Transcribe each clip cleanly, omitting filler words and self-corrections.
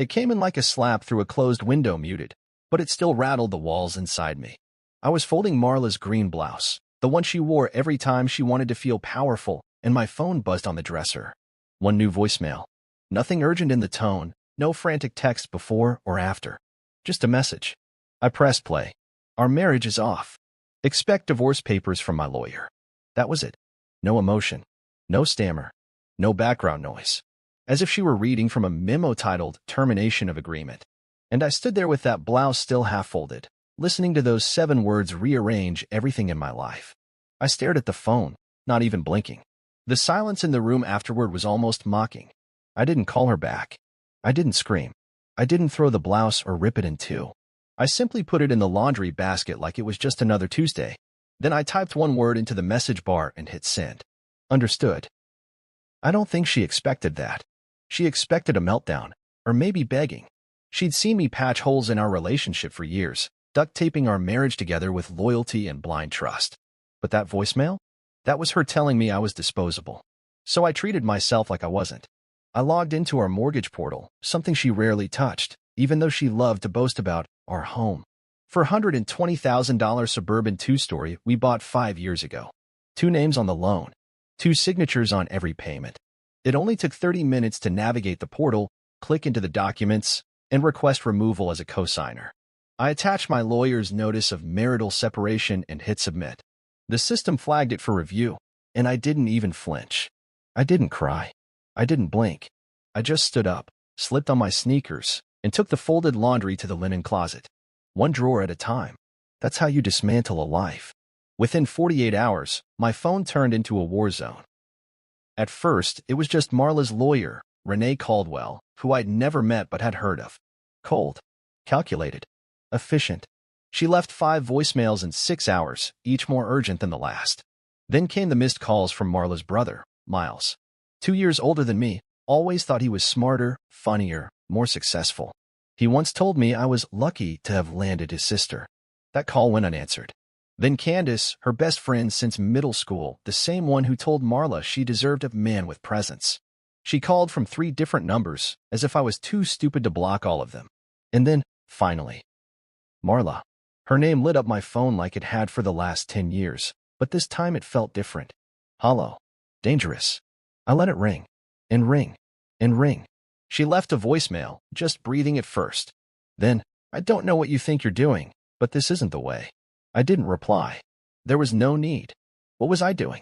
It came in like a slap through a closed window muted, but it still rattled the walls inside me. I was folding Marla's green blouse, the one she wore every time she wanted to feel powerful, and my phone buzzed on the dresser. One new voicemail. Nothing urgent in the tone, no frantic text before or after. Just a message. I pressed play. Our marriage is off. Expect divorce papers from my lawyer. That was it. No emotion. No stammer. No background noise. As if she were reading from a memo titled Termination of Agreement. And I stood there with that blouse still half-folded, listening to those 7 words rearrange everything in my life. I stared at the phone, not even blinking. The silence in the room afterward was almost mocking. I didn't call her back. I didn't scream. I didn't throw the blouse or rip it in two. I simply put it in the laundry basket like it was just another Tuesday. Then I typed one word into the message bar and hit send. Understood. I don't think she expected that. She expected a meltdown, or maybe begging. She'd seen me patch holes in our relationship for years, duct taping our marriage together with loyalty and blind trust. But that voicemail? That was her telling me I was disposable. So I treated myself like I wasn't. I logged into our mortgage portal, something she rarely touched, even though she loved to boast about our home. For $120,000 suburban 2-story we bought 5 years ago. 2 names on the loan. 2 signatures on every payment. It only took 30 minutes to navigate the portal, click into the documents, and request removal as a cosigner. I attached my lawyer's notice of marital separation and hit submit. The system flagged it for review, and I didn't even flinch. I didn't cry. I didn't blink. I just stood up, slipped on my sneakers, and took the folded laundry to the linen closet. 1 drawer at a time. That's how you dismantle a life. Within 48 hours, my phone turned into a war zone. At first, it was just Marla's lawyer, Renee Caldwell, who I'd never met but had heard of. Cold. Calculated. Efficient. She left 5 voicemails in 6 hours, each more urgent than the last. Then came the missed calls from Marla's brother, Miles. 2 years older than me, always thought he was smarter, funnier, more successful. He once told me I was lucky to have landed his sister. That call went unanswered. Then Candace, her best friend since middle school, the same one who told Marla she deserved a man with presence. She called from 3 different numbers, as if I was too stupid to block all of them. And then, finally, Marla. Her name lit up my phone like it had for the last 10 years, but this time it felt different. Hollow. Dangerous. I let it ring. And ring. And ring. She left a voicemail, just breathing at first. Then, I don't know what you think you're doing, but this isn't the way. I didn't reply. There was no need. What was I doing?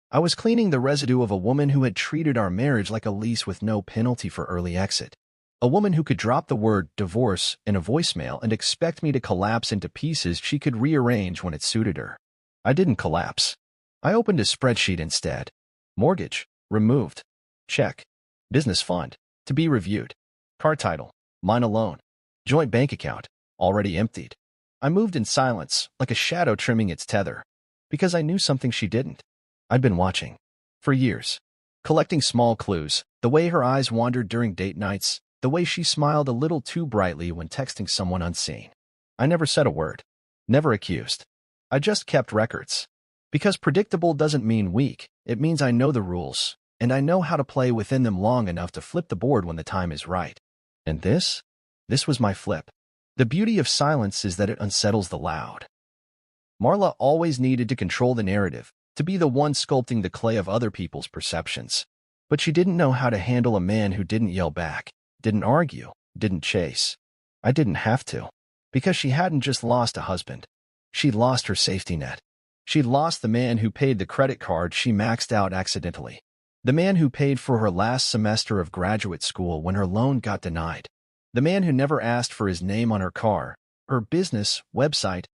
I was cleaning the residue of a woman who had treated our marriage like a lease with no penalty for early exit. A woman who could drop the word divorce in a voicemail and expect me to collapse into pieces she could rearrange when it suited her. I didn't collapse. I opened a spreadsheet instead. Mortgage. Removed. Check. Business fund. To be reviewed. Car title. Mine alone. Joint bank account. Already emptied. I moved in silence, like a shadow trimming its tether. Because I knew something she didn't. I'd been watching. For years. Collecting small clues. The way her eyes wandered during date nights. The way she smiled a little too brightly when texting someone unseen. I never said a word. Never accused. I just kept records. Because predictable doesn't mean weak. It means I know the rules. And I know how to play within them long enough to flip the board when the time is right. And this? This was my flip. The beauty of silence is that it unsettles the loud. Marla always needed to control the narrative, to be the one sculpting the clay of other people's perceptions. But she didn't know how to handle a man who didn't yell back, didn't argue, didn't chase. I didn't have to. Because she hadn't just lost a husband. She'd lost her safety net. She'd lost the man who paid the credit card she maxed out accidentally. The man who paid for her last semester of graduate school when her loan got denied. The man who never asked for his name on her car, her business, website,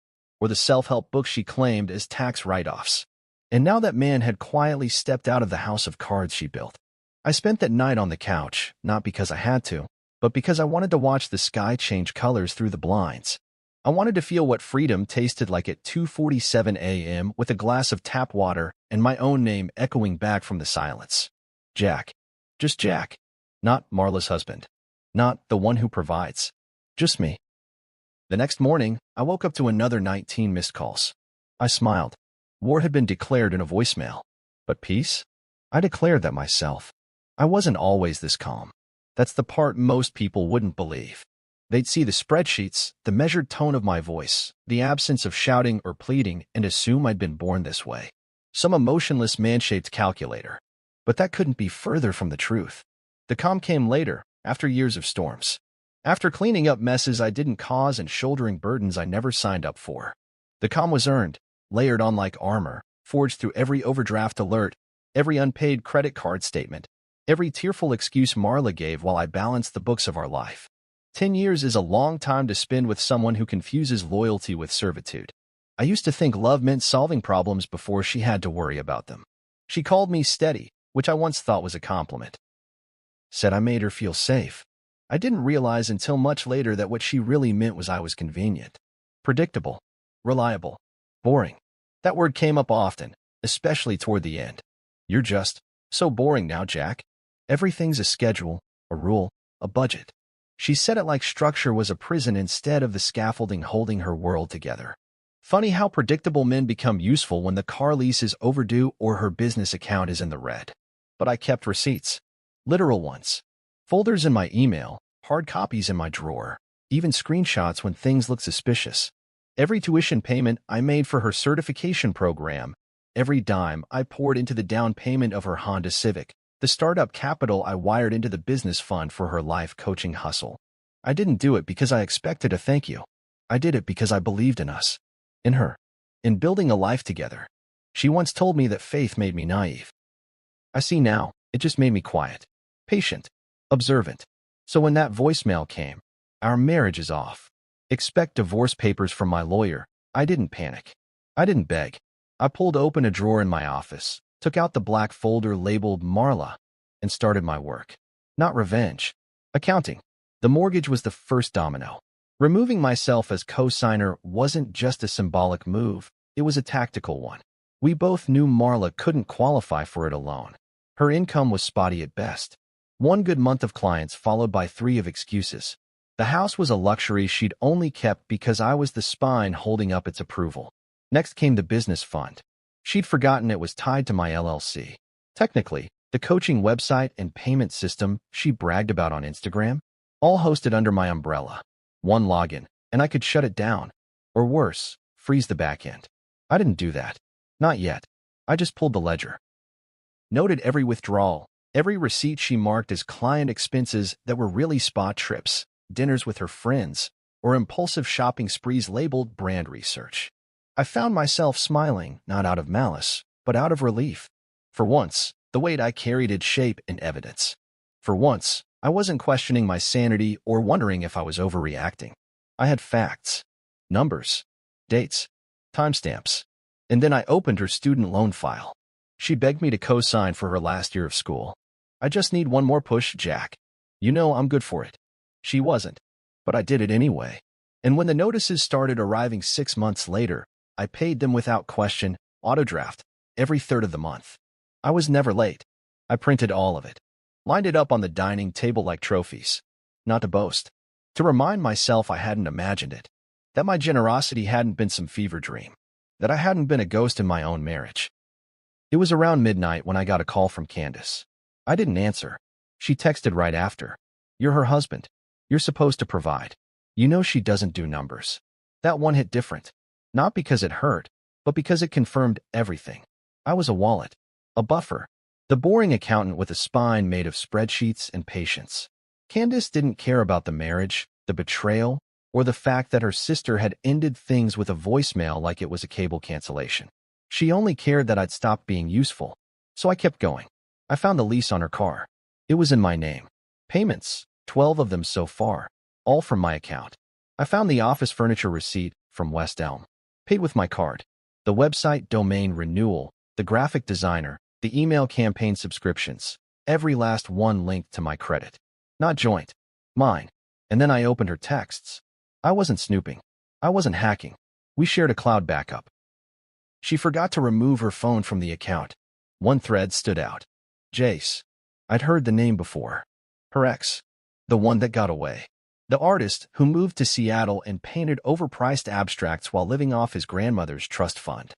or the self-help book she claimed as tax write-offs. And now that man had quietly stepped out of the house of cards she built. I spent that night on the couch, not because I had to, but because I wanted to watch the sky change colors through the blinds. I wanted to feel what freedom tasted like at 2:47 a.m. with a glass of tap water and my own name echoing back from the silence. Jack. Just Jack. Not Marla's husband. Not the one who provides. Just me. The next morning, I woke up to another 19 missed calls. I smiled. War had been declared in a voicemail. But peace? I declared that myself. I wasn't always this calm. That's the part most people wouldn't believe. They'd see the spreadsheets, the measured tone of my voice, the absence of shouting or pleading, and assume I'd been born this way. Some emotionless man-shaped calculator. But that couldn't be further from the truth. The calm came later, after years of storms. After cleaning up messes I didn't cause and shouldering burdens I never signed up for. The calm was earned, layered on like armor, forged through every overdraft alert, every unpaid credit card statement, every tearful excuse Marla gave while I balanced the books of our life. 10 years is a long time to spend with someone who confuses loyalty with servitude. I used to think love meant solving problems before she had to worry about them. She called me steady, which I once thought was a compliment. Said I made her feel safe. I didn't realize until much later that what she really meant was I was convenient. Predictable. Reliable. Boring. That word came up often, especially toward the end. You're just so boring now, Jack. Everything's a schedule, a rule, a budget. She said it like structure was a prison instead of the scaffolding holding her world together. Funny how predictable men become useful when the car lease is overdue or her business account is in the red. But I kept receipts. Literal ones. Folders in my email, hard copies in my drawer, even screenshots when things look suspicious. Every tuition payment I made for her certification program, every dime I poured into the down payment of her Honda Civic, the startup capital I wired into the business fund for her life coaching hustle. I didn't do it because I expected a thank you. I did it because I believed in us. In her. In building a life together. She once told me that faith made me naive. I see now, it just made me quiet. Patient. Observant. So when that voicemail came, our marriage is off. Expect divorce papers from my lawyer. I didn't panic. I didn't beg. I pulled open a drawer in my office, took out the black folder labeled Marla, and started my work. Not revenge. Accounting. The mortgage was the first domino. Removing myself as co-signer wasn't just a symbolic move, it was a tactical one. We both knew Marla couldn't qualify for it alone. Her income was spotty at best. One good month of clients followed by 3 of excuses. The house was a luxury she'd only kept because I was the spine holding up its approval. Next came the business fund. She'd forgotten it was tied to my LLC. Technically, the coaching website and payment system she bragged about on Instagram, all hosted under my umbrella. One login, and I could shut it down. Or worse, freeze the back end. I didn't do that. Not yet. I just pulled the ledger. Noted every withdrawal, every receipt she marked as client expenses that were really spa trips, dinners with her friends, or impulsive shopping sprees labeled brand research. I found myself smiling, not out of malice, but out of relief. For once, the weight I carried had shape and evidence. For once, I wasn't questioning my sanity or wondering if I was overreacting. I had facts, numbers, dates, timestamps. And then I opened her student loan file. She begged me to co-sign for her last year of school. I just need one more push, Jack. You know I'm good for it. She wasn't, but I did it anyway. And when the notices started arriving 6 months later, I paid them without question, autodraft, every third of the month. I was never late. I printed all of it. Lined it up on the dining table like trophies. Not to boast. To remind myself I hadn't imagined it. That my generosity hadn't been some fever dream. That I hadn't been a ghost in my own marriage. It was around midnight when I got a call from Candace. I didn't answer. She texted right after. You're her husband. You're supposed to provide. You know she doesn't do numbers. That one hit different. Not because it hurt, but because it confirmed everything. I was a wallet. A buffer. The boring accountant with a spine made of spreadsheets and patience. Candace didn't care about the marriage, the betrayal, or the fact that her sister had ended things with a voicemail like it was a cable cancellation. She only cared that I'd stopped being useful. So I kept going. I found the lease on her car. It was in my name. Payments, 12 of them so far, all from my account. I found the office furniture receipt from West Elm. Paid with my card. The website domain renewal, the graphic designer, the email campaign subscriptions, every last one linked to my credit. Not joint. Mine. And then I opened her texts. I wasn't snooping. I wasn't hacking. We shared a cloud backup. She forgot to remove her phone from the account. One thread stood out. Jace. I'd heard the name before. Her ex. The one that got away. The artist who moved to Seattle and painted overpriced abstracts while living off his grandmother's trust fund.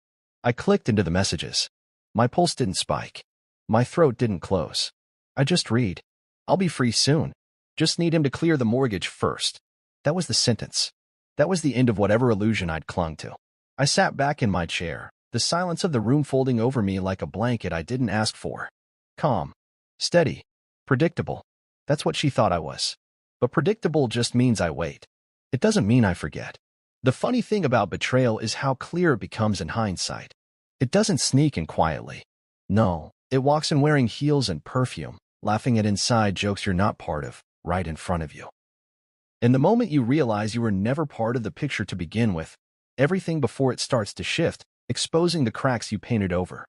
I clicked into the messages. My pulse didn't spike. My throat didn't close. I just read. I'll be free soon. Just need him to clear the mortgage first. That was the sentence. That was the end of whatever illusion I'd clung to. I sat back in my chair, the silence of the room folding over me like a blanket I didn't ask for. Calm. Steady. Predictable. That's what she thought I was. But predictable just means I wait. It doesn't mean I forget. The funny thing about betrayal is how clear it becomes in hindsight. It doesn't sneak in quietly. No, it walks in wearing heels and perfume, laughing at inside jokes you're not part of, right in front of you. In the moment you realize you were never part of the picture to begin with, everything before it starts to shift, exposing the cracks you painted over.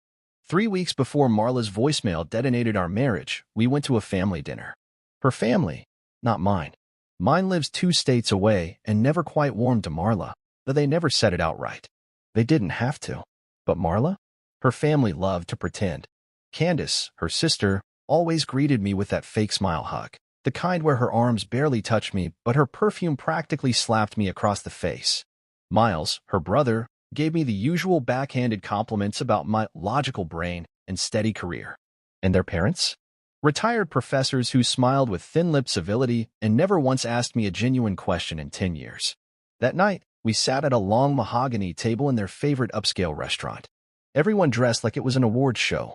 3 weeks before Marla's voicemail detonated our marriage, we went to a family dinner. Her family, not mine. Mine lives 2 states away and never quite warmed to Marla, though they never said it outright. They didn't have to. But Marla? Her family loved to pretend. Candace, her sister, always greeted me with that fake smile hug, the kind where her arms barely touched me, but her perfume practically slapped me across the face. Miles, her brother, gave me the usual backhanded compliments about my logical brain and steady career. And their parents? Retired professors who smiled with thin-lipped civility and never once asked me a genuine question in 10 years. That night, we sat at a long mahogany table in their favorite upscale restaurant. Everyone dressed like it was an awards show.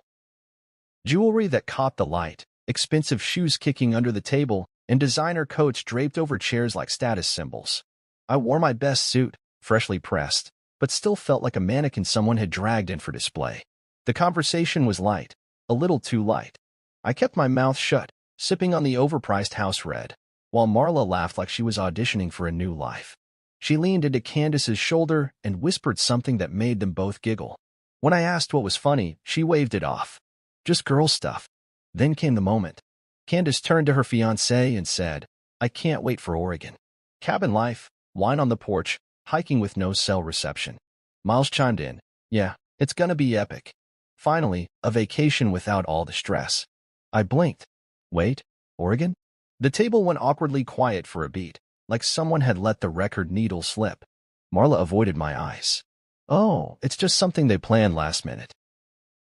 Jewelry that caught the light, expensive shoes kicking under the table, and designer coats draped over chairs like status symbols. I wore my best suit, freshly pressed, but still felt like a mannequin someone had dragged in for display. The conversation was light, a little too light. I kept my mouth shut, sipping on the overpriced house red, while Marla laughed like she was auditioning for a new life. She leaned into Candace's shoulder and whispered something that made them both giggle. When I asked what was funny, she waved it off. Just girl stuff. Then came the moment. Candace turned to her fiancé and said, "I can't wait for Oregon. Cabin life, wine on the porch, hiking with no cell reception." Miles chimed in, "Yeah, it's gonna be epic. Finally, a vacation without all the stress." I blinked. Wait, Oregon? The table went awkwardly quiet for a beat, like someone had let the record needle slip. Marla avoided my eyes. "Oh, it's just something they planned last minute."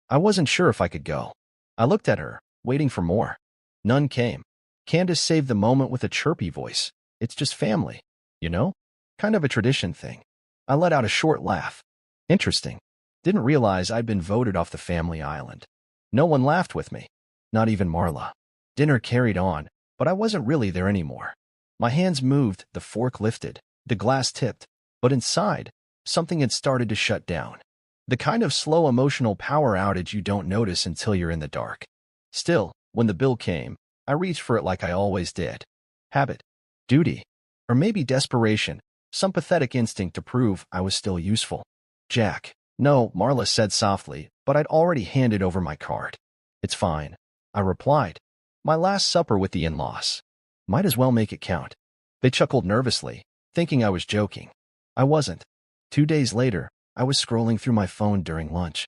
I wasn't sure if I could go. I looked at her, waiting for more. None came. Candace saved the moment with a chirpy voice. "It's just family, you know? Kind of a tradition thing." I let out a short laugh. Interesting. Didn't realize I'd been voted off the family island. No one laughed with me. Not even Marla. Dinner carried on, but I wasn't really there anymore. My hands moved, the fork lifted, the glass tipped, but inside, something had started to shut down. The kind of slow emotional power outage you don't notice until you're in the dark. Still, when the bill came, I reached for it like I always did. Habit. Duty. Or maybe desperation. Some pathetic instinct to prove I was still useful. "Jack." "No," Marla said softly, but I'd already handed over my card. "It's fine," I replied. "My last supper with the in-laws. Might as well make it count." They chuckled nervously, thinking I was joking. I wasn't. 2 days later, I was scrolling through my phone during lunch.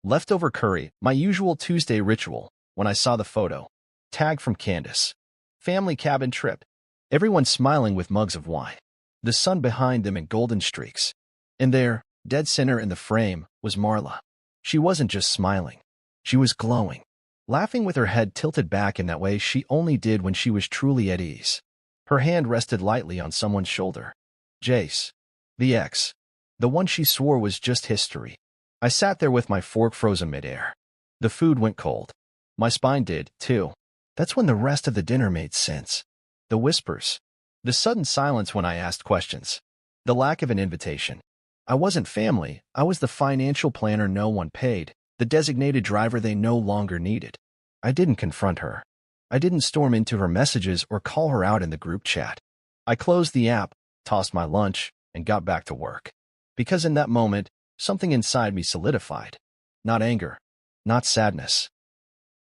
Leftover curry, my usual Tuesday ritual, when I saw the photo. Tag from Candace. Family cabin trip. Everyone smiling with mugs of wine. The sun behind them in golden streaks. And there, dead center in the frame, was Marla. She wasn't just smiling. She was glowing. Laughing with her head tilted back in that way she only did when she was truly at ease. Her hand rested lightly on someone's shoulder. Jace. The ex. The one she swore was just history. I sat there with my fork frozen midair. The food went cold. My spine did, too. That's when the rest of the dinner made sense. The whispers. The sudden silence when I asked questions. The lack of an invitation. I wasn't family. I was the financial planner no one paid, the designated driver they no longer needed. I didn't confront her. I didn't storm into her messages or call her out in the group chat. I closed the app, tossed my lunch, and got back to work. Because in that moment, something inside me solidified. Not anger. Not sadness.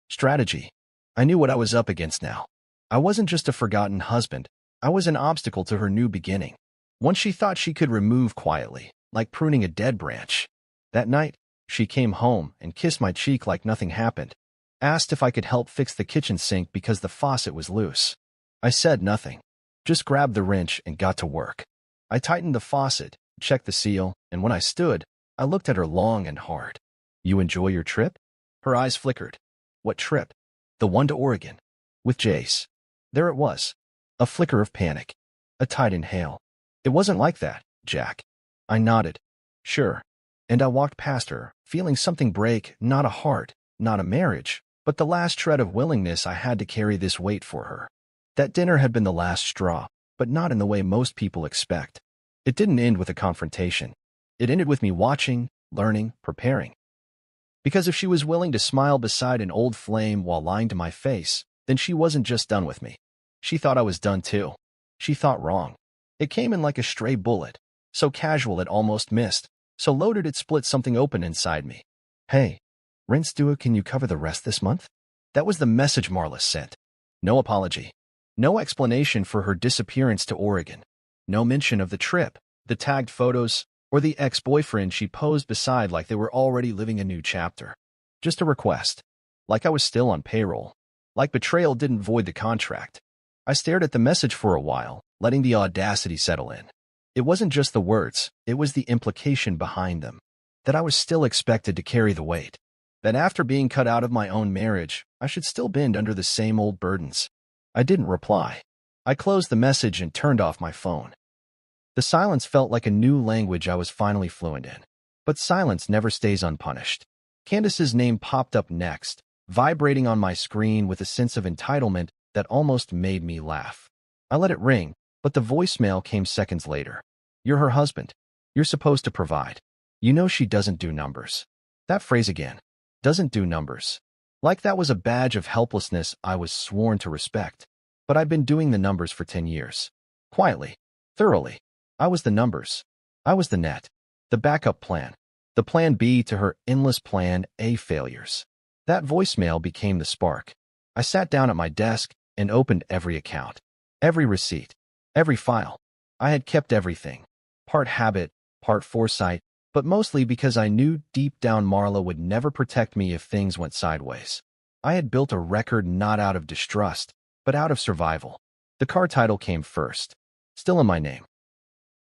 Strategy. I knew what I was up against now. I wasn't just a forgotten husband. I was an obstacle to her new beginning. One she thought she could remove quietly, like pruning a dead branch. That night, she came home and kissed my cheek like nothing happened. Asked if I could help fix the kitchen sink because the faucet was loose. I said nothing. Just grabbed the wrench and got to work. I tightened the faucet, checked the seal, and when I stood, I looked at her long and hard. "You enjoy your trip?" Her eyes flickered. "What trip?" "The one to Oregon. With Jace." There it was. A flicker of panic. A tight inhale. It wasn't like that, Jack. I nodded. Sure. And I walked past her, feeling something break, not a heart, not a marriage, but the last shred of willingness I had to carry this weight for her. That dinner had been the last straw, but not in the way most people expect. It didn't end with a confrontation. It ended with me watching, learning, preparing. Because if she was willing to smile beside an old flame while lying to my face, then she wasn't just done with me. She thought I was done too. She thought wrong. It came in like a stray bullet, so casual it almost missed, so loaded it split something open inside me. Hey, rinse Dua, can you cover the rest this month? That was the message Marla sent. No apology. No explanation for her disappearance to Oregon. No mention of the trip, the tagged photos, or the ex-boyfriend she posed beside like they were already living a new chapter. Just a request. Like I was still on payroll. Like betrayal didn't void the contract. I stared at the message for a while, letting the audacity settle in. It wasn't just the words, it was the implication behind them. That I was still expected to carry the weight. That after being cut out of my own marriage, I should still bend under the same old burdens. I didn't reply. I closed the message and turned off my phone. The silence felt like a new language I was finally fluent in. But silence never stays unpunished. Candace's name popped up next, vibrating on my screen with a sense of entitlement that almost made me laugh. I let it ring, but the voicemail came seconds later. You're her husband. You're supposed to provide. You know she doesn't do numbers. That phrase again. Doesn't do numbers. Like that was a badge of helplessness I was sworn to respect. But I'd been doing the numbers for 10 years. Quietly. Thoroughly. I was the numbers. I was the net. The backup plan. The plan B to her endless plan A failures. That voicemail became the spark. I sat down at my desk and opened every account. Every receipt. Every file. I had kept everything. Part habit, part foresight, but mostly because I knew deep down Marla would never protect me if things went sideways. I had built a record not out of distrust, but out of survival. The car title came first. Still in my name.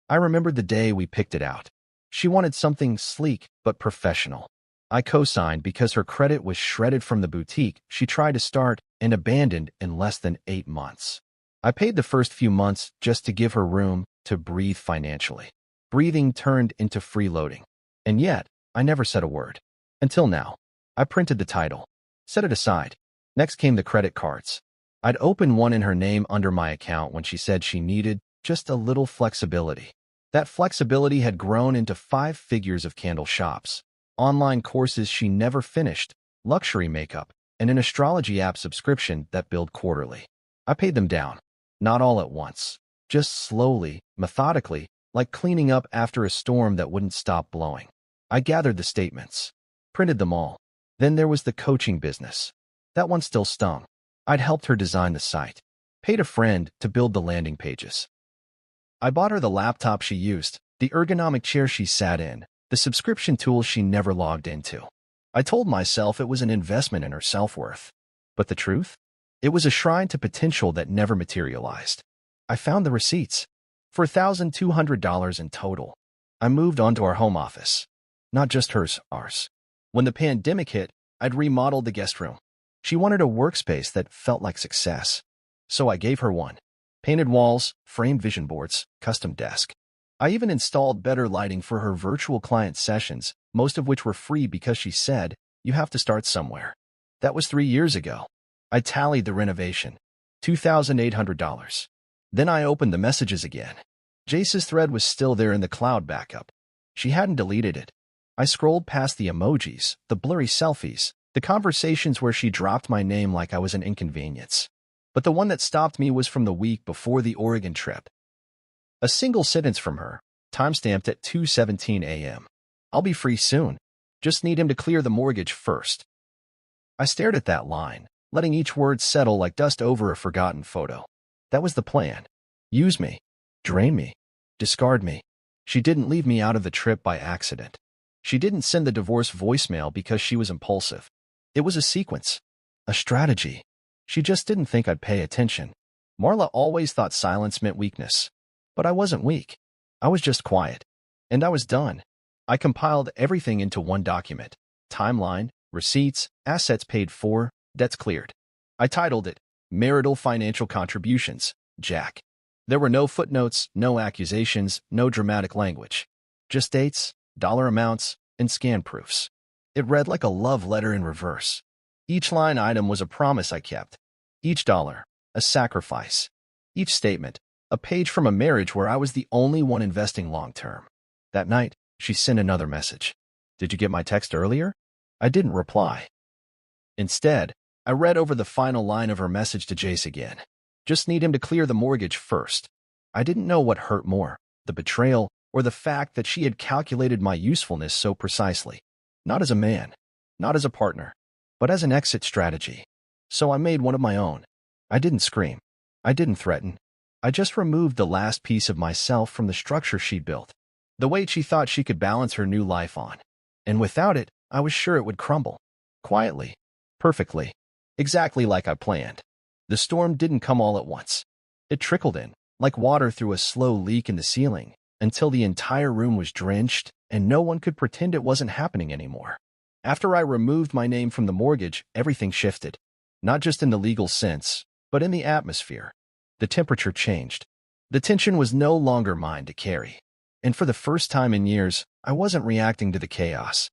I remembered the day we picked it out. She wanted something sleek but professional. I co-signed because her credit was shredded from the boutique she tried to start and abandoned in less than 8 months. I paid the first few months just to give her room to breathe financially. Breathing turned into freeloading. And yet, I never said a word. Until now. I printed the title. Set it aside. Next came the credit cards. I'd opened one in her name under my account when she said she needed just a little flexibility. That flexibility had grown into 5 figures of candle shops, online courses she never finished, luxury makeup, and an astrology app subscription that billed quarterly. I paid them down. Not all at once. Just slowly, methodically, like cleaning up after a storm that wouldn't stop blowing. I gathered the statements. Printed them all. Then there was the coaching business. That one still stung. I'd helped her design the site. Paid a friend to build the landing pages. I bought her the laptop she used, the ergonomic chair she sat in, the subscription tools she never logged into. I told myself it was an investment in her self-worth. But the truth? It was a shrine to potential that never materialized. I found the receipts. For $1,200 in total. I moved on to our home office. Not just hers, ours. When the pandemic hit, I'd remodeled the guest room. She wanted a workspace that felt like success. So I gave her one. Painted walls, framed vision boards, custom desk. I even installed better lighting for her virtual client sessions, most of which were free because she said, you have to start somewhere. That was 3 years ago. I tallied the renovation. $2,800. Then I opened the messages again. Jace's thread was still there in the cloud backup. She hadn't deleted it. I scrolled past the emojis, the blurry selfies, the conversations where she dropped my name like I was an inconvenience. But the one that stopped me was from the week before the Oregon trip. A single sentence from her, timestamped at 2:17 a.m. I'll be free soon. Just need him to clear the mortgage first. I stared at that line, letting each word settle like dust over a forgotten photo. That was the plan. Use me. Drain me. Discard me. She didn't leave me out of the trip by accident. She didn't send the divorce voicemail because she was impulsive. It was a sequence. A strategy. She just didn't think I'd pay attention. Marla always thought silence meant weakness. But I wasn't weak. I was just quiet. And I was done. I compiled everything into one document. Timeline, receipts, assets paid for, debts cleared. I titled it, Marital financial contributions, Jack. There were no footnotes, no accusations, no dramatic language. Just dates, dollar amounts, and scan proofs. It read like a love letter in reverse. Each line item was a promise I kept. Each dollar, a sacrifice. Each statement, a page from a marriage where I was the only one investing long-term. That night, she sent another message. Did you get my text earlier? I didn't reply. Instead, I read over the final line of her message to Jace again. Just need him to clear the mortgage first. I didn't know what hurt more, the betrayal or the fact that she had calculated my usefulness so precisely. Not as a man, not as a partner, but as an exit strategy. So I made one of my own. I didn't scream. I didn't threaten. I just removed the last piece of myself from the structure she'd built, the weight she thought she could balance her new life on. And without it, I was sure it would crumble. Quietly. Perfectly. Exactly like I planned. The storm didn't come all at once. It trickled in, like water through a slow leak in the ceiling, until the entire room was drenched and no one could pretend it wasn't happening anymore. After I removed my name from the mortgage, everything shifted. Not just in the legal sense, but in the atmosphere. The temperature changed. The tension was no longer mine to carry. And for the first time in years, I wasn't reacting to the chaos.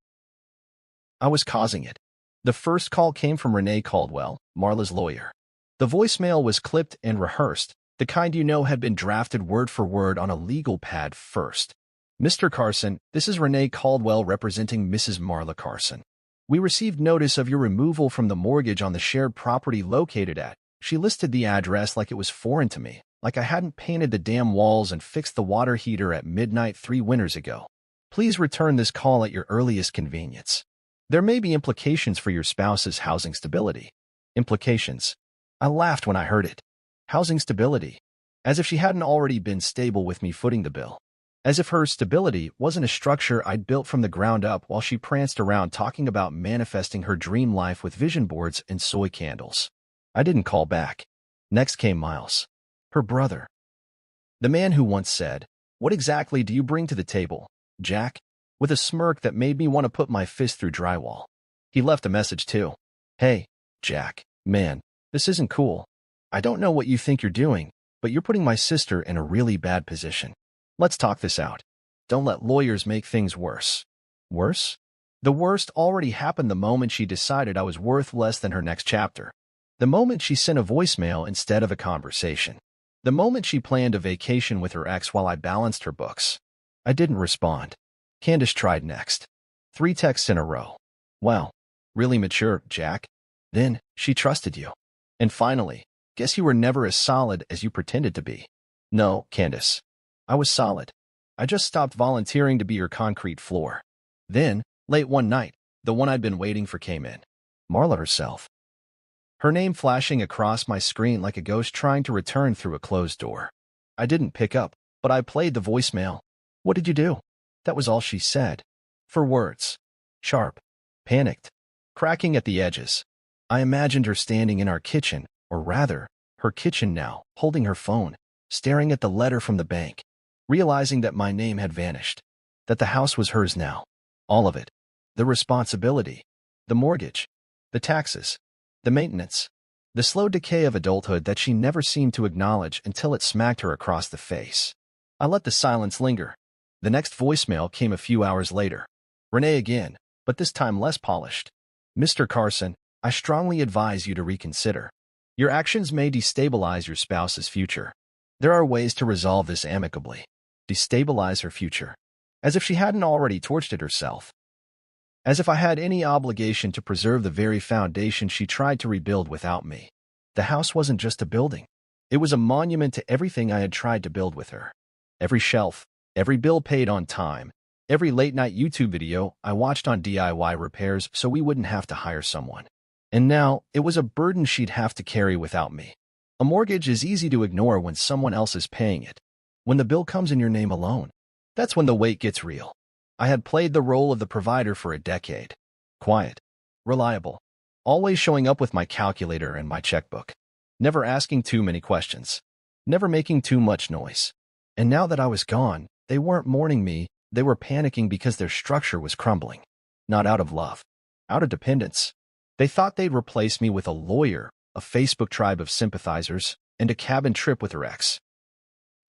I was causing it. The first call came from Renee Caldwell, Marla's lawyer. The voicemail was clipped and rehearsed, the kind you know had been drafted word for word on a legal pad first. Mr. Carson, this is Renee Caldwell representing Mrs. Marla Carson. We received notice of your removal from the mortgage on the shared property located at. She listed the address like it was foreign to me, like I hadn't painted the damn walls and fixed the water heater at midnight 3 winters ago. Please return this call at your earliest convenience. There may be implications for your spouse's housing stability. Implications. I laughed when I heard it. Housing stability. As if she hadn't already been stable with me footing the bill. As if her stability wasn't a structure I'd built from the ground up while she pranced around talking about manifesting her dream life with vision boards and soy candles. I didn't call back. Next came Miles. Her brother. The man who once said, "What exactly do you bring to the table, Jack?" with a smirk that made me want to put my fist through drywall. He left a message too. Hey, Jack, man, this isn't cool. I don't know what you think you're doing, but you're putting my sister in a really bad position. Let's talk this out. Don't let lawyers make things worse. Worse? The worst already happened the moment she decided I was worth less than her next chapter. The moment she sent a voicemail instead of a conversation. The moment she planned a vacation with her ex while I balanced her books. I didn't respond. Candace tried next. 3 texts in a row. Wow, really mature, Jack. Then, she trusted you. And finally, guess you were never as solid as you pretended to be. No, Candace. I was solid. I just stopped volunteering to be your concrete floor. Then, late one night, the one I'd been waiting for came in. Marla herself. Her name flashing across my screen like a ghost trying to return through a closed door. I didn't pick up, but I played the voicemail. What did you do? That was all she said. 4 words. Sharp. Panicked. Cracking at the edges. I imagined her standing in our kitchen, or rather, her kitchen now, holding her phone, staring at the letter from the bank, realizing that my name had vanished, that the house was hers now. All of it. The responsibility. The mortgage. The taxes. The maintenance. The slow decay of adulthood that she never seemed to acknowledge until it smacked her across the face. I let the silence linger. The next voicemail came a few hours later. Renee again, but this time less polished. Mr. Carson, I strongly advise you to reconsider. Your actions may destabilize your spouse's future. There are ways to resolve this amicably. Destabilize her future. As if she hadn't already torched it herself. As if I had any obligation to preserve the very foundation she tried to rebuild without me. The house wasn't just a building. It was a monument to everything I had tried to build with her. Every shelf, every bill paid on time, every late-night YouTube video I watched on DIY repairs so we wouldn't have to hire someone. And now, it was a burden she'd have to carry without me. A mortgage is easy to ignore when someone else is paying it. When the bill comes in your name alone, that's when the weight gets real. I had played the role of the provider for a decade. Quiet. Reliable. Always showing up with my calculator and my checkbook. Never asking too many questions. Never making too much noise. And now that I was gone, they weren't mourning me, they were panicking because their structure was crumbling. Not out of love. Out of dependence. They thought they'd replace me with a lawyer, a Facebook tribe of sympathizers, and a cabin trip with her ex.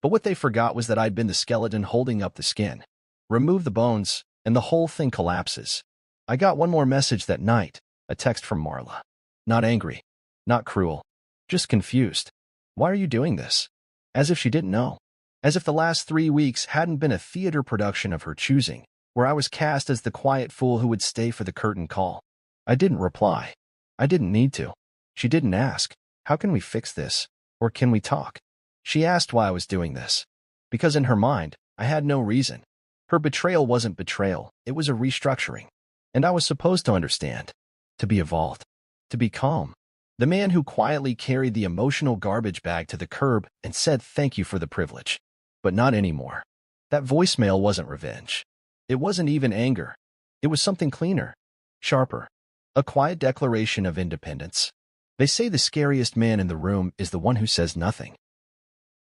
But what they forgot was that I'd been the skeleton holding up the skin. Remove the bones, and the whole thing collapses. I got one more message that night, a text from Marla. Not angry, not cruel, just confused. Why are you doing this? As if she didn't know. As if the last 3 weeks hadn't been a theater production of her choosing, where I was cast as the quiet fool who would stay for the curtain call. I didn't reply. I didn't need to. She didn't ask, how can we fix this? Or can we talk? She asked why I was doing this. Because in her mind, I had no reason. Her betrayal wasn't betrayal, it was a restructuring. And I was supposed to understand. To be evolved. To be calm. The man who quietly carried the emotional garbage bag to the curb and said thank you for the privilege. But not anymore. That voicemail wasn't revenge. It wasn't even anger. It was something cleaner. Sharper. A quiet declaration of independence. They say the scariest man in the room is the one who says nothing.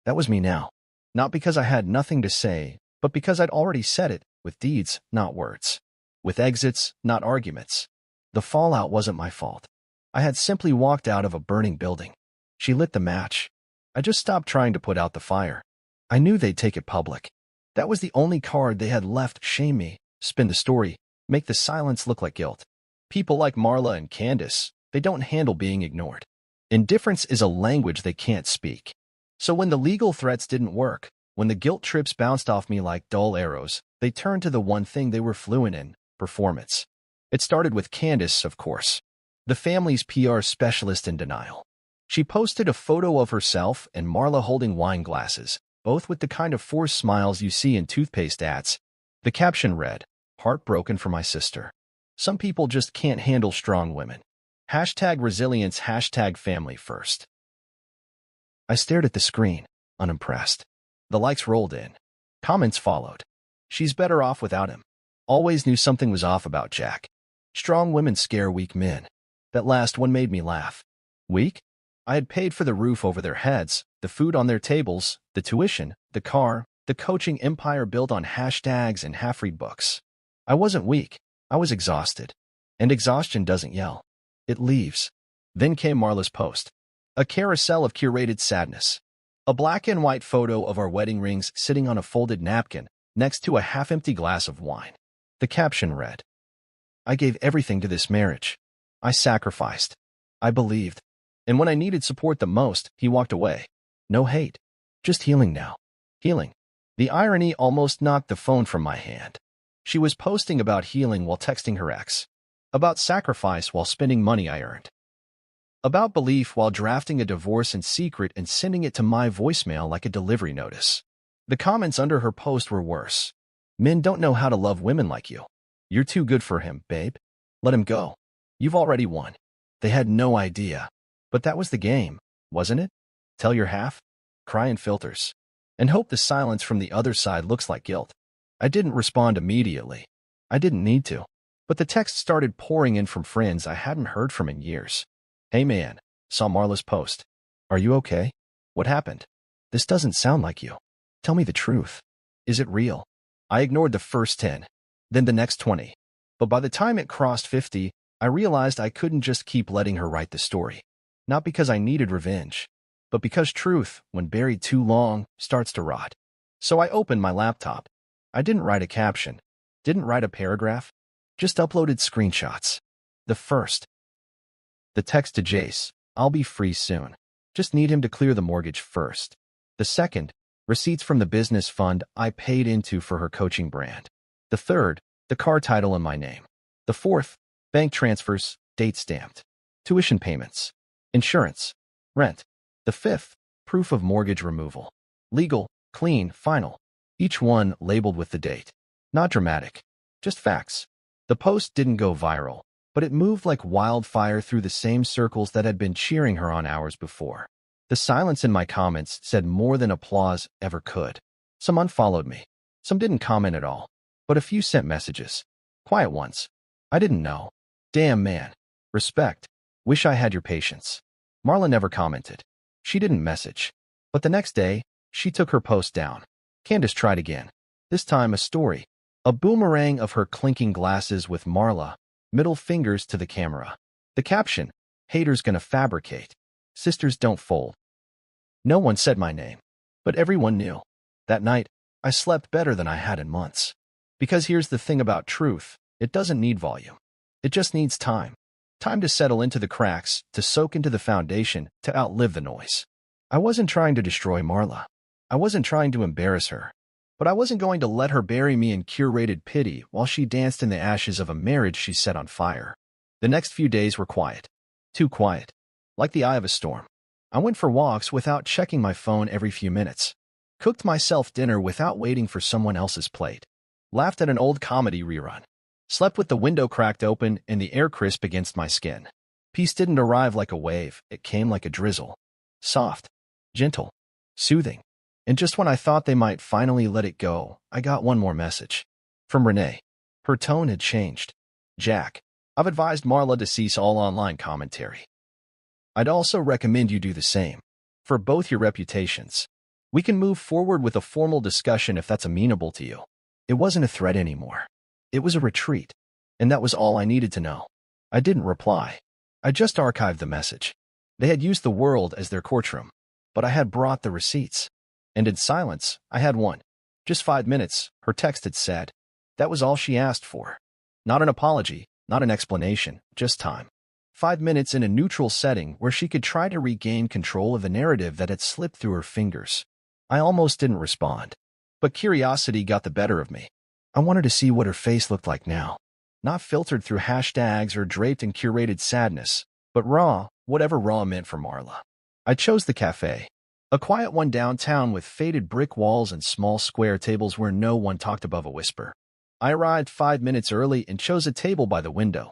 That was me now. Not because I had nothing to say, but because I'd already said it, with deeds, not words. With exits, not arguments. The fallout wasn't my fault. I had simply walked out of a burning building. She lit the match. I just stopped trying to put out the fire. I knew they'd take it public. That was the only card they had left. Shame me, spin the story, make the silence look like guilt. People like Marla and Candace, they don't handle being ignored. Indifference is a language they can't speak. So when the legal threats didn't work, when the guilt trips bounced off me like dull arrows, they turned to the one thing they were fluent in, performance. It started with Candace, of course. The family's PR specialist in denial. She posted a photo of herself and Marla holding wine glasses, both with the kind of forced smiles you see in toothpaste ads. The caption read, "Heartbroken for my sister. Some people just can't handle strong women. #resilience, #family first." I stared at the screen, unimpressed. The likes rolled in. Comments followed. She's better off without him. Always knew something was off about Jack. Strong women scare weak men. That last one made me laugh. Weak? I had paid for the roof over their heads, the food on their tables, the tuition, the car, the coaching empire built on hashtags and half-read books. I wasn't weak. I was exhausted. And exhaustion doesn't yell. It leaves. Then came Marla's post. A carousel of curated sadness. A black and white photo of our wedding rings sitting on a folded napkin next to a half-empty glass of wine. The caption read, "I gave everything to this marriage. I sacrificed. I believed. And when I needed support the most, he walked away. No hate. Just healing now. Healing." The irony almost knocked the phone from my hand. She was posting about healing while texting her ex. About sacrifice while spending money I earned. About belief while drafting a divorce in secret and sending it to my voicemail like a delivery notice. The comments under her post were worse. "Men don't know how to love women like you. You're too good for him, babe. Let him go. You've already won." They had no idea. But that was the game, wasn't it? Tell your half, cry in filters, and hope the silence from the other side looks like guilt. I didn't respond immediately. I didn't need to. But the texts started pouring in from friends I hadn't heard from in years. "Hey man, saw Marla's post. Are you okay? What happened? This doesn't sound like you. Tell me the truth. Is it real?" I ignored the first 10, then the next 20. But by the time it crossed 50, I realized I couldn't just keep letting her write the story. Not because I needed revenge, but because truth, when buried too long, starts to rot. So I opened my laptop. I didn't write a caption, didn't write a paragraph, just uploaded screenshots. The first. The text to Jace, "I'll be free soon. Just need him to clear the mortgage first." The second, receipts from the business fund I paid into for her coaching brand. The third, the car title in my name. The fourth, bank transfers, date stamped. Tuition payments. Insurance. Rent. The fifth, proof of mortgage removal. Legal, clean, final. Each one labeled with the date. Not dramatic. Just facts. The post didn't go viral, but it moved like wildfire through the same circles that had been cheering her on hours before. The silence in my comments said more than applause ever could. Some unfollowed me. Some didn't comment at all. But a few sent messages. Quiet ones. I didn't know. "Damn man. Respect. Wish I had your patience." Marla never commented. She didn't message. But the next day, she took her post down. Candace tried again. This time a story. A boomerang of her clinking glasses with Marla, middle fingers to the camera. The caption, "Haters gonna fabricate." Sisters don't fold. No one said my name, but everyone knew. That night, I slept better than I had in months. Because here's the thing about truth, it doesn't need volume. It just needs time. Time to settle into the cracks, to soak into the foundation, to outlive the noise. I wasn't trying to destroy Marla. I wasn't trying to embarrass her. But I wasn't going to let her bury me in curated pity while she danced in the ashes of a marriage she set on fire. The next few days were quiet. Too quiet. Like the eye of a storm. I went for walks without checking my phone every few minutes. Cooked myself dinner without waiting for someone else's plate. Laughed at an old comedy rerun. Slept with the window cracked open and the air crisp against my skin. Peace didn't arrive like a wave, it came like a drizzle. Soft. Gentle. Soothing. And just when I thought they might finally let it go, I got one more message. From Renee. Her tone had changed. Jack, I've advised Marla to cease all online commentary. I'd also recommend you do the same. For both your reputations. We can move forward with a formal discussion if that's amenable to you. It wasn't a threat anymore. It was a retreat. And that was all I needed to know. I didn't reply. I just archived the message. They had used the world as their courtroom. But I had brought the receipts. And in silence, I had one. Just 5 minutes, her text had said. That was all she asked for. Not an apology, not an explanation, just time. 5 minutes in a neutral setting where she could try to regain control of a narrative that had slipped through her fingers. I almost didn't respond. But curiosity got the better of me. I wanted to see what her face looked like now. Not filtered through hashtags or draped in curated sadness, but raw, whatever raw meant for Marla. I chose the cafe. A quiet one downtown with faded brick walls and small square tables where no one talked above a whisper. I arrived 5 minutes early and chose a table by the window.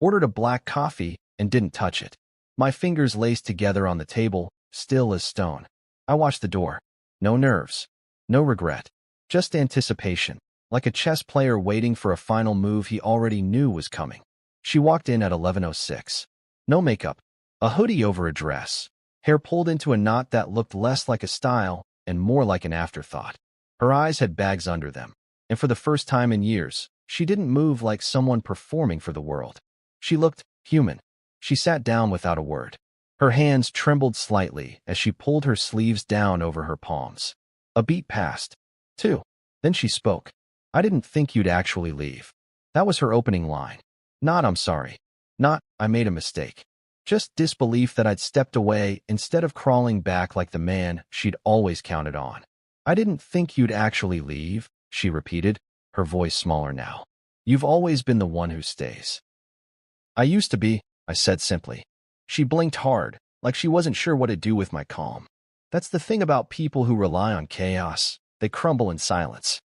Ordered a black coffee and didn't touch it. My fingers laced together on the table, still as stone. I watched the door. No nerves. No regret. Just anticipation, like a chess player waiting for a final move he already knew was coming. She walked in at 11:06. No makeup. A hoodie over a dress. Hair pulled into a knot that looked less like a style and more like an afterthought. Her eyes had bags under them, and for the first time in years, she didn't move like someone performing for the world. She looked human. She sat down without a word. Her hands trembled slightly as she pulled her sleeves down over her palms. A beat passed. 2. Then she spoke. I didn't think you'd actually leave. That was her opening line. Not I'm sorry. Not I made a mistake. Just disbelief that I'd stepped away instead of crawling back like the man she'd always counted on. I didn't think you'd actually leave, she repeated, her voice smaller now. You've always been the one who stays. I used to be, I said simply. She blinked hard, like she wasn't sure what to do with my calm. That's the thing about people who rely on chaos. They crumble in silence.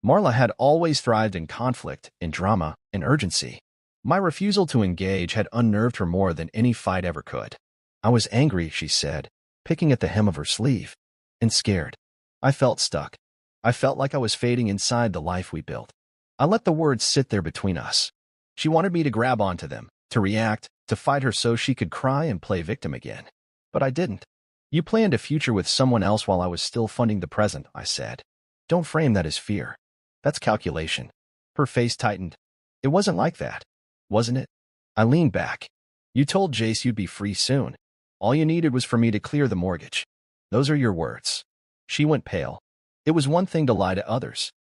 Marla had always thrived in conflict, in drama, in urgency. My refusal to engage had unnerved her more than any fight ever could. I was angry, she said, picking at the hem of her sleeve, and scared. I felt stuck. I felt like I was fading inside the life we built. I let the words sit there between us. She wanted me to grab onto them, to react, to fight her so she could cry and play victim again. But I didn't. You planned a future with someone else while I was still funding the present, I said. Don't frame that as fear. That's calculation. Her face tightened. It wasn't like that, wasn't it? I leaned back. You told Jace you'd be free soon. All you needed was for me to clear the mortgage. Those are your words. She went pale. It was one thing to lie to others.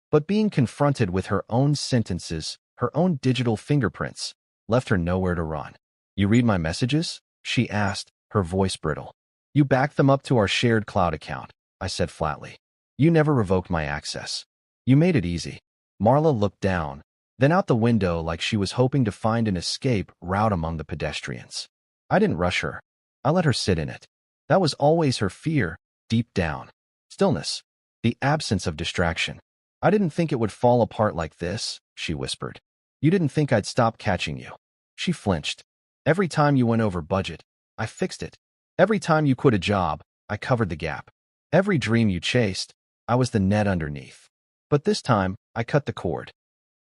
But being confronted with her own sentences, her own digital fingerprints, left her nowhere to run. You read my messages? She asked, her voice brittle. You backed them up to our shared cloud account, I said flatly. You never revoked my access. You made it easy. Marla looked down, then out the window like she was hoping to find an escape route among the pedestrians. I didn't rush her. I let her sit in it. That was always her fear, deep down. Stillness. The absence of distraction. I didn't think it would fall apart like this, she whispered. You didn't think I'd stop catching you. She flinched. Every time you went over budget, I fixed it. Every time you quit a job, I covered the gap. Every dream you chased, I was the net underneath. But this time, I cut the cord.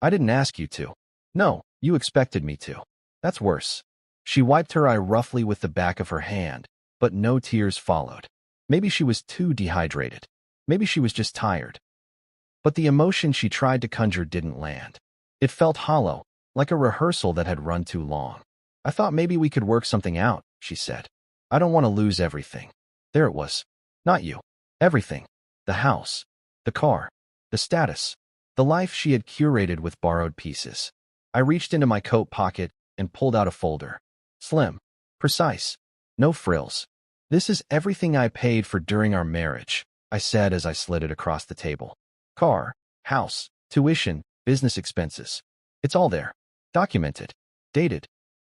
I didn't ask you to. No, you expected me to. That's worse. She wiped her eye roughly with the back of her hand, but no tears followed. Maybe she was too dehydrated. Maybe she was just tired. But the emotion she tried to conjure didn't land. It felt hollow, like a rehearsal that had run too long. I thought maybe we could work something out, she said. I don't want to lose everything. There it was. Not you. Everything. The house. The car. The status. The life she had curated with borrowed pieces. I reached into my coat pocket and pulled out a folder. Slim. Precise. No frills. This is everything I paid for during our marriage, I said as I slid it across the table. Car, house, tuition, business expenses. It's all there. Documented. Dated.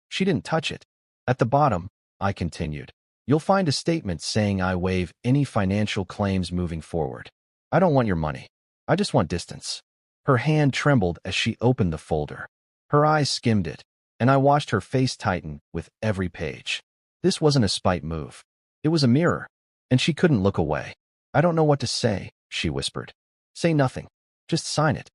She didn't touch it. At the bottom, I continued, you'll find a statement saying I waive any financial claims moving forward. I don't want your money. I just want distance. Her hand trembled as she opened the folder. Her eyes skimmed it, and I watched her face tighten with every page. This wasn't a spite move. It was a mirror, and she couldn't look away. I don't know what to say, she whispered. Say nothing. Just sign it.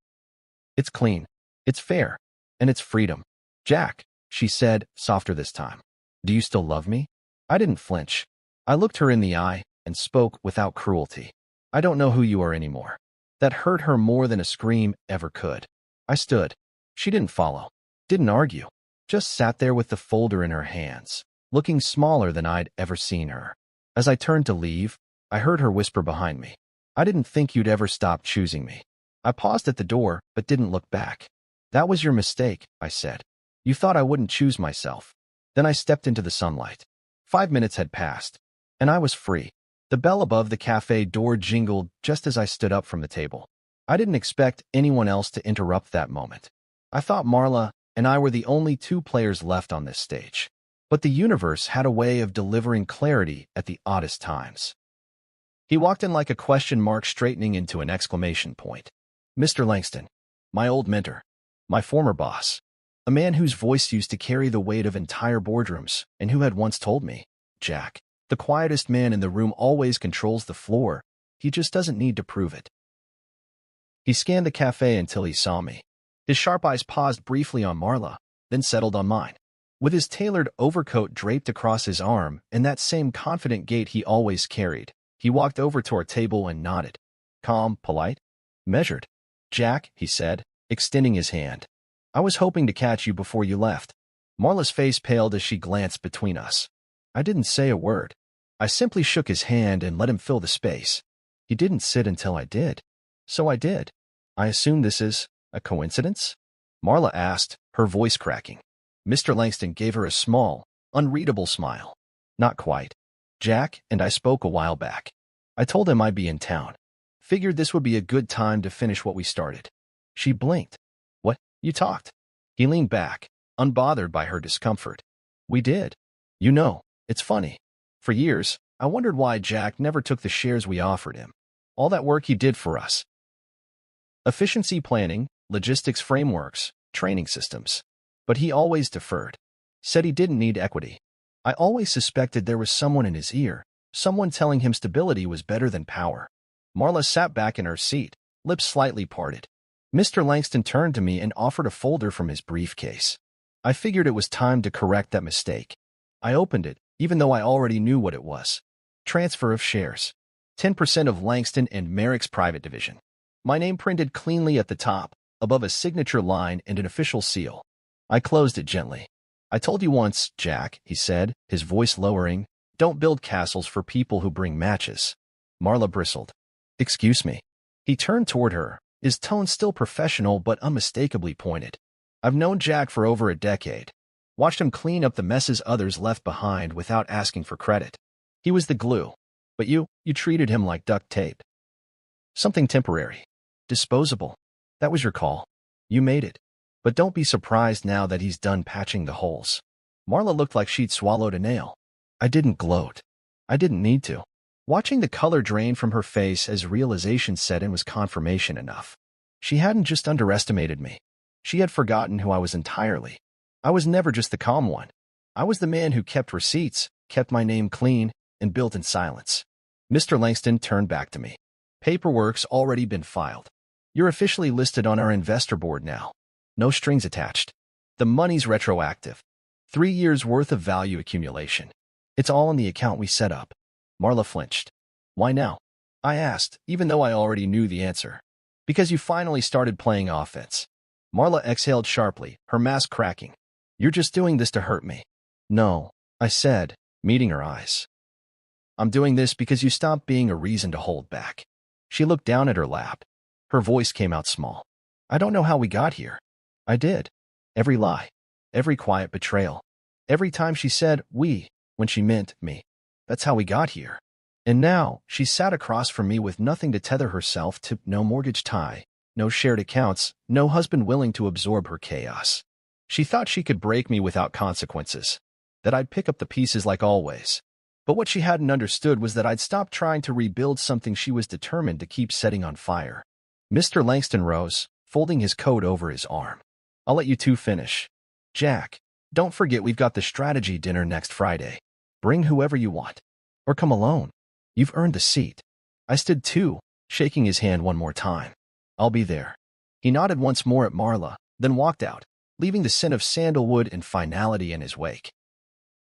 It's clean. It's fair. And it's freedom. Jack, she said, softer this time. Do you still love me? I didn't flinch. I looked her in the eye and spoke without cruelty. I don't know who you are anymore. That hurt her more than a scream ever could. I stood. She didn't follow. Didn't argue. Just sat there with the folder in her hands, looking smaller than I'd ever seen her. As I turned to leave, I heard her whisper behind me. I didn't think you'd ever stop choosing me. I paused at the door, but didn't look back. That was your mistake, I said. You thought I wouldn't choose myself. Then I stepped into the sunlight. 5 minutes had passed, and I was free. The bell above the cafe door jingled just as I stood up from the table. I didn't expect anyone else to interrupt that moment. I thought Marla and I were the only two players left on this stage. But the universe had a way of delivering clarity at the oddest times. He walked in like a question mark straightening into an exclamation point. Mr. Langston, my old mentor, my former boss, a man whose voice used to carry the weight of entire boardrooms and who had once told me, Jack, the quietest man in the room always controls the floor. He just doesn't need to prove it. He scanned the cafe until he saw me. His sharp eyes paused briefly on Marla, then settled on mine. With his tailored overcoat draped across his arm and that same confident gait he always carried, he walked over to our table and nodded. Calm, polite, measured. Jack, he said, extending his hand. I was hoping to catch you before you left. Marla's face paled as she glanced between us. I didn't say a word. I simply shook his hand and let him fill the space. He didn't sit until I did. So I did. I assume this is a coincidence? Marla asked, her voice cracking. Mr. Langston gave her a small, unreadable smile. Not quite. Jack and I spoke a while back. I told him I'd be in town. Figured this would be a good time to finish what we started. She blinked. What? You talked? He leaned back, unbothered by her discomfort. We did. You know, it's funny. For years, I wondered why Jack never took the shares we offered him. All that work he did for us. Efficiency planning, logistics frameworks, training systems. But he always deferred. Said he didn't need equity. I always suspected there was someone in his ear, someone telling him stability was better than power. Marla sat back in her seat, lips slightly parted. Mr. Langston turned to me and offered a folder from his briefcase. I figured it was time to correct that mistake. I opened it, even though I already knew what it was. Transfer of shares. 10% of Langston and Merrick's private division. My name printed cleanly at the top, above a signature line and an official seal. I closed it gently. I told you once, Jack, he said, his voice lowering, don't build castles for people who bring matches. Marla bristled. Excuse me. He turned toward her, his tone still professional but unmistakably pointed. I've known Jack for over a decade. Watched him clean up the messes others left behind without asking for credit. He was the glue. But you treated him like duct tape. Something temporary. Disposable. That was your call. You made it. But don't be surprised now that he's done patching the holes. Marla looked like she'd swallowed a nail. I didn't gloat. I didn't need to. Watching the color drain from her face as realization set in was confirmation enough. She hadn't just underestimated me. She had forgotten who I was entirely. I was never just the calm one. I was the man who kept receipts, kept my name clean, and built in silence. Mr. Langston turned back to me. Paperwork's already been filed. You're officially listed on our investor board now. No strings attached. The money's retroactive. 3 years' worth of value accumulation. It's all in the account we set up. Marla flinched. Why now? I asked, even though I already knew the answer. Because you finally started playing offense. Marla exhaled sharply, her mask cracking. You're just doing this to hurt me. No, I said, meeting her eyes. I'm doing this because you stopped being a reason to hold back. She looked down at her lap. Her voice came out small. I don't know how we got here. I did. Every lie. Every quiet betrayal. Every time she said we when she meant me. That's how we got here. And now, she sat across from me with nothing to tether herself to, no mortgage tie, no shared accounts, no husband willing to absorb her chaos. She thought she could break me without consequences, that I'd pick up the pieces like always. But what she hadn't understood was that I'd stopped trying to rebuild something she was determined to keep setting on fire. Mr. Langston rose, folding his coat over his arm. I'll let you two finish. Jack, don't forget we've got the strategy dinner next Friday. Bring whoever you want. Or come alone. You've earned the seat. I stood too, shaking his hand one more time. I'll be there. He nodded once more at Marla, then walked out, leaving the scent of sandalwood and finality in his wake.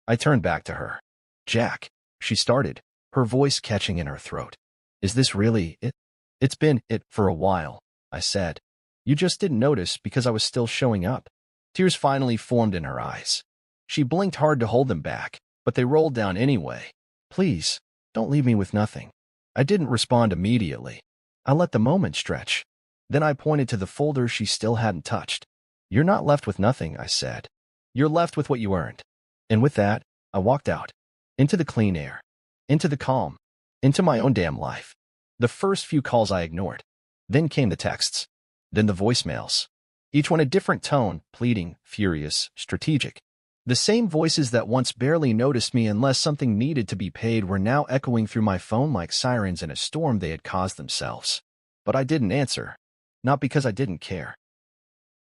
I turned back to her. Jack, she started, her voice catching in her throat. Is this really it? It's been it for a while, I said. You just didn't notice because I was still showing up. Tears finally formed in her eyes. She blinked hard to hold them back, but they rolled down anyway. Please, don't leave me with nothing. I didn't respond immediately. I let the moment stretch. Then I pointed to the folder she still hadn't touched. You're not left with nothing, I said. You're left with what you earned. And with that, I walked out. Into the clean air. Into the calm. Into my own damn life. The first few calls I ignored. Then came the texts. Then the voicemails. Each one a different tone, pleading, furious, strategic. The same voices that once barely noticed me unless something needed to be paid were now echoing through my phone like sirens in a storm they had caused themselves. But I didn't answer. Not because I didn't care.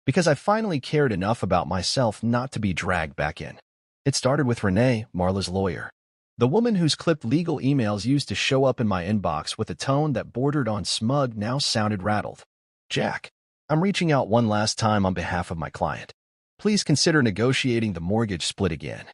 Because I finally cared enough about myself not to be dragged back in. It started with Renee, Marla's lawyer. The woman whose clipped legal emails used to show up in my inbox with a tone that bordered on smug now sounded rattled. Jack, I'm reaching out one last time on behalf of my client. Please consider negotiating the mortgage split again.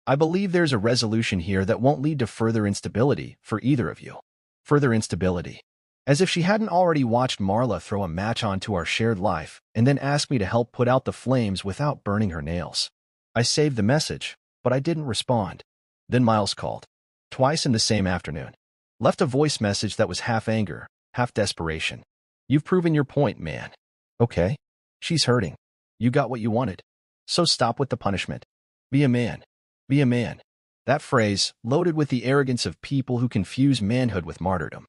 I believe there's a resolution here that won't lead to further instability for either of you. Further instability. As if she hadn't already watched Marla throw a match onto our shared life and then ask me to help put out the flames without burning her nails. I saved the message, but I didn't respond. Then Miles called. Twice in the same afternoon. Left a voice message that was half anger, half desperation. You've proven your point, man. Okay. She's hurting. You got what you wanted. So stop with the punishment. Be a man. Be a man. That phrase, loaded with the arrogance of people who confuse manhood with martyrdom.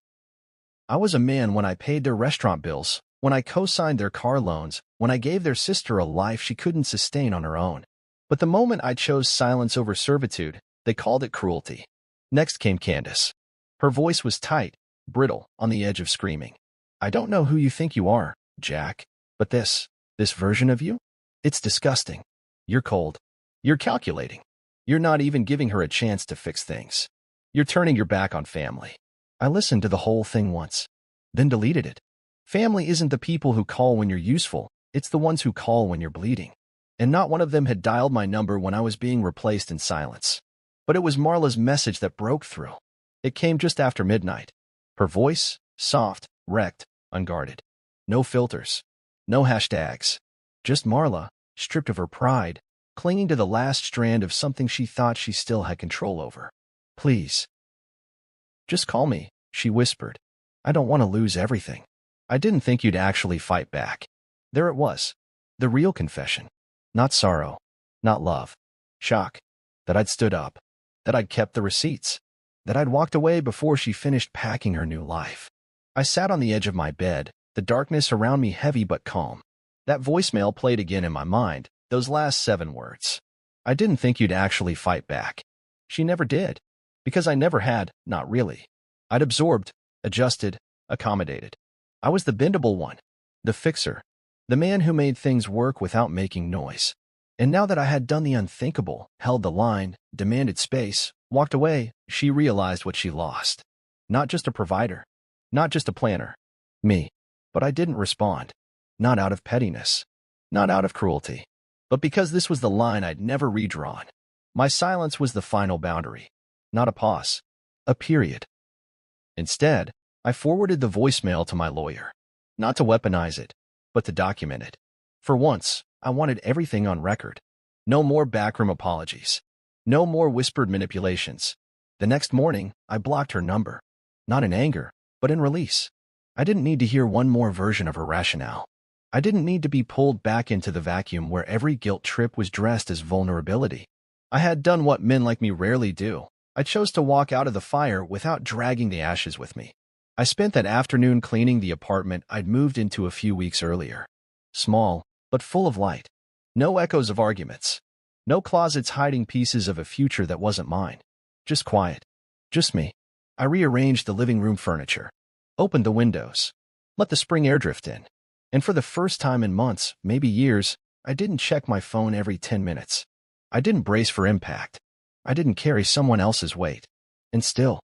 I was a man when I paid their restaurant bills, when I co-signed their car loans, when I gave their sister a life she couldn't sustain on her own. But the moment I chose silence over servitude, they called it cruelty. Next came Candace. Her voice was tight, brittle, on the edge of screaming. I don't know who you think you are, Jack, but this version of you? It's disgusting. You're cold. You're calculating. You're not even giving her a chance to fix things. You're turning your back on family. I listened to the whole thing once, then deleted it. Family isn't the people who call when you're useful, it's the ones who call when you're bleeding. And not one of them had dialed my number when I was being replaced in silence. But it was Marla's message that broke through. It came just after midnight. Her voice, soft, wrecked, unguarded. No filters. No hashtags. Just Marla, stripped of her pride, clinging to the last strand of something she thought she still had control over. Please. Just call me, she whispered. I don't want to lose everything. I didn't think you'd actually fight back. There it was. The real confession. Not sorrow. Not love. Shock. That I'd stood up. That I'd kept the receipts. That I'd walked away before she finished packing her new life. I sat on the edge of my bed, the darkness around me heavy but calm. That voicemail played again in my mind, those last 7 words. I didn't think you'd actually fight back. She never did. Because I never had, not really. I'd absorbed, adjusted, accommodated. I was the bendable one. The fixer. The man who made things work without making noise. And now that I had done the unthinkable, held the line, demanded space, walked away, she realized what she lost. Not just a provider. Not just a planner. Me. But I didn't respond. Not out of pettiness. Not out of cruelty. But because this was the line I'd never redrawn. My silence was the final boundary. Not a pause. A period. Instead, I forwarded the voicemail to my lawyer. Not to weaponize it, but to document it. For once, I wanted everything on record. No more backroom apologies. No more whispered manipulations. The next morning, I blocked her number. Not in anger, but in release. I didn't need to hear one more version of her rationale. I didn't need to be pulled back into the vacuum where every guilt trip was dressed as vulnerability. I had done what men like me rarely do. I chose to walk out of the fire without dragging the ashes with me. I spent that afternoon cleaning the apartment I'd moved into a few weeks earlier. Small, but full of light. No echoes of arguments. No closets hiding pieces of a future that wasn't mine. Just quiet. Just me. I rearranged the living room furniture. Opened the windows. Let the spring air drift in. And for the first time in months, maybe years, I didn't check my phone every 10 minutes. I didn't brace for impact. I didn't carry someone else's weight. And still,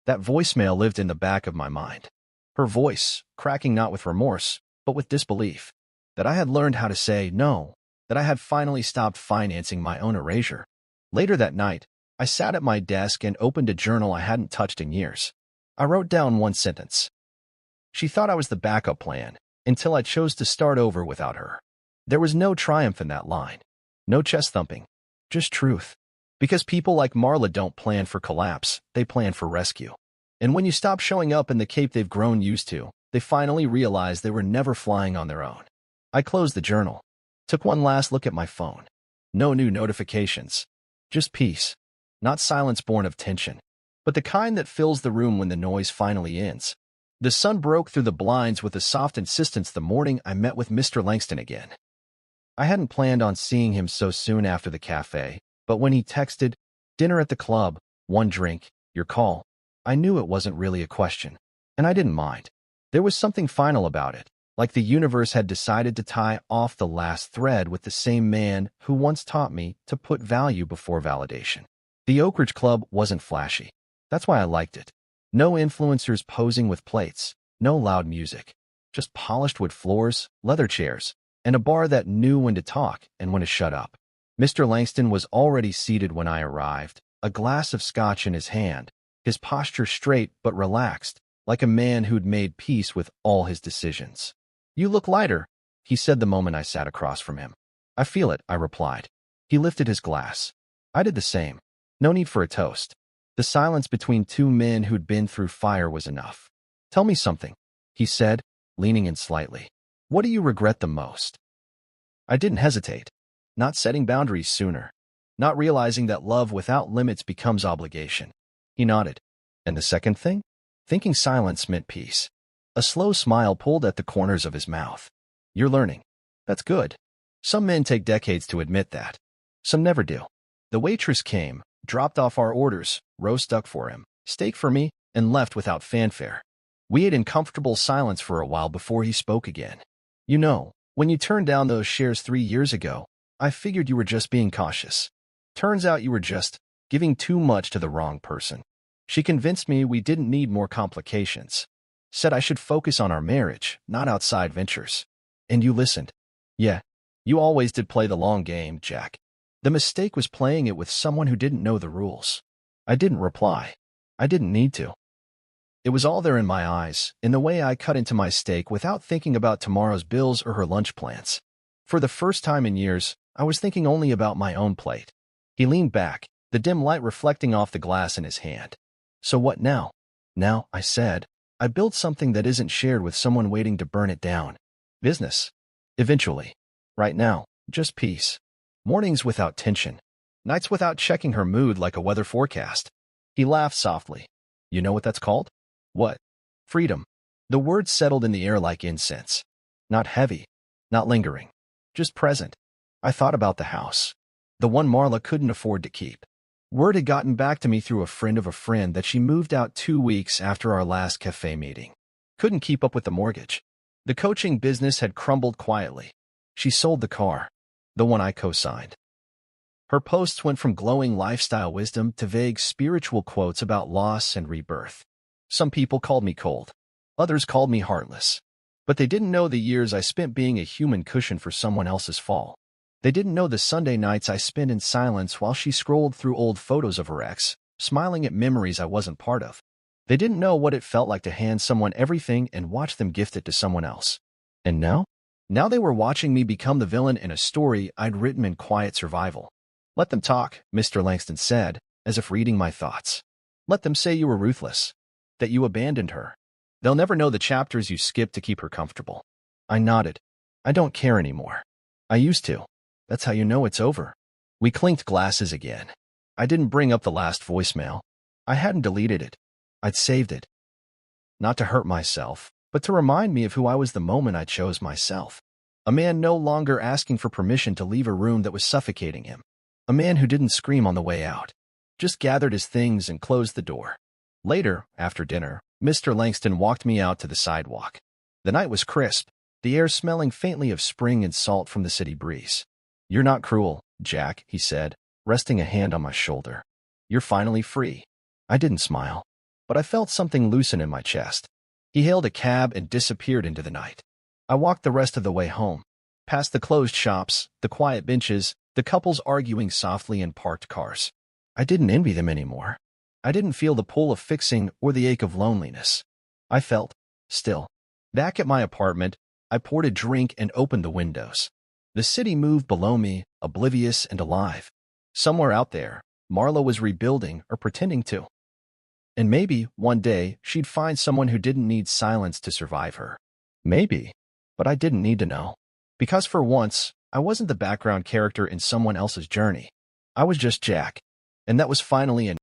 that voicemail lived in the back of my mind. Her voice, cracking not with remorse, but with disbelief. That I had learned how to say no. That I had finally stopped financing my own erasure. Later that night, I sat at my desk and opened a journal I hadn't touched in years. I wrote down one sentence. She thought I was the backup plan, until I chose to start over without her. There was no triumph in that line. No chest thumping. Just truth. Because people like Marla don't plan for collapse, they plan for rescue. And when you stop showing up in the cape they've grown used to, they finally realize they were never flying on their own. I closed the journal. Took one last look at my phone. No new notifications. Just peace. Not silence born of tension, but the kind that fills the room when the noise finally ends. The sun broke through the blinds with a soft insistence the morning I met with Mr. Langston again. I hadn't planned on seeing him so soon after the cafe, but when he texted, "Dinner at the club, one drink, your call," I knew it wasn't really a question, and I didn't mind. There was something final about it, like the universe had decided to tie off the last thread with the same man who once taught me to put value before validation. The Oak Ridge Club wasn't flashy. That's why I liked it. No influencers posing with plates, no loud music, just polished wood floors, leather chairs, and a bar that knew when to talk and when to shut up. Mr. Langston was already seated when I arrived, a glass of scotch in his hand, his posture straight but relaxed, like a man who'd made peace with all his decisions. "You look lighter," he said the moment I sat across from him. "I feel it," I replied. He lifted his glass. I did the same. No need for a toast. The silence between two men who'd been through fire was enough. "Tell me something," he said, leaning in slightly. "What do you regret the most?" I didn't hesitate. Not setting boundaries sooner. Not realizing that love without limits becomes obligation. He nodded. "And the second thing?" Thinking silence meant peace. A slow smile pulled at the corners of his mouth. "You're learning. That's good. Some men take decades to admit that. Some never do." The waitress came, dropped off our orders, roast duck for him, steak for me, and left without fanfare. We ate in comfortable silence for a while before he spoke again. "You know, when you turned down those shares 3 years ago, I figured you were just being cautious. Turns out you were just giving too much to the wrong person." She convinced me we didn't need more complications. Said I should focus on our marriage, not outside ventures. "And you listened." "Yeah, you always did play the long game, Jack." The mistake was playing it with someone who didn't know the rules. I didn't reply. I didn't need to. It was all there in my eyes, in the way I cut into my steak without thinking about tomorrow's bills or her lunch plans. For the first time in years, I was thinking only about my own plate. He leaned back, the dim light reflecting off the glass in his hand. "So what now?" "Now," I said, "I built something that isn't shared with someone waiting to burn it down. Business. Eventually. Right now, just peace. Mornings without tension. Nights without checking her mood like a weather forecast." He laughed softly. "You know what that's called?" "What?" "Freedom." The word settled in the air like incense. Not heavy. Not lingering. Just present. I thought about the house. The one Marla couldn't afford to keep. Word had gotten back to me through a friend of a friend that she moved out 2 weeks after our last cafe meeting. Couldn't keep up with the mortgage. The coaching business had crumbled quietly. She sold the car. The one I co-signed. Her posts went from glowing lifestyle wisdom to vague spiritual quotes about loss and rebirth. Some people called me cold. Others called me heartless. But they didn't know the years I spent being a human cushion for someone else's fall. They didn't know the Sunday nights I spent in silence while she scrolled through old photos of her ex, smiling at memories I wasn't part of. They didn't know what it felt like to hand someone everything and watch them gift it to someone else. And now? Now they were watching me become the villain in a story I'd written in quiet survival. Let them talk, Mr. Langston said, as if reading my thoughts. Let them say you were ruthless, that you abandoned her. They'll never know the chapters you skipped to keep her comfortable. I nodded. I don't care anymore. I used to. That's how you know it's over. We clinked glasses again. I didn't bring up the last voicemail. I hadn't deleted it. I'd saved it. Not to hurt myself, but to remind me of who I was the moment I chose myself. A man no longer asking for permission to leave a room that was suffocating him. A man who didn't scream on the way out, just gathered his things and closed the door. Later, after dinner, Mr. Langston walked me out to the sidewalk. The night was crisp, the air smelling faintly of spring and salt from the city breeze. You're not cruel, Jack, he said, resting a hand on my shoulder. You're finally free. I didn't smile, but I felt something loosen in my chest. He hailed a cab and disappeared into the night. I walked the rest of the way home, past the closed shops, the quiet benches, the couples arguing softly in parked cars. I didn't envy them anymore. I didn't feel the pull of fixing or the ache of loneliness. I felt still. Back at my apartment, I poured a drink and opened the windows. The city moved below me, oblivious and alive. Somewhere out there, Marla was rebuilding or pretending to. And maybe, one day, she'd find someone who didn't need silence to survive her. Maybe. But I didn't need to know. Because for once, I wasn't the background character in someone else's journey. I was just Jack. And that was finally enough.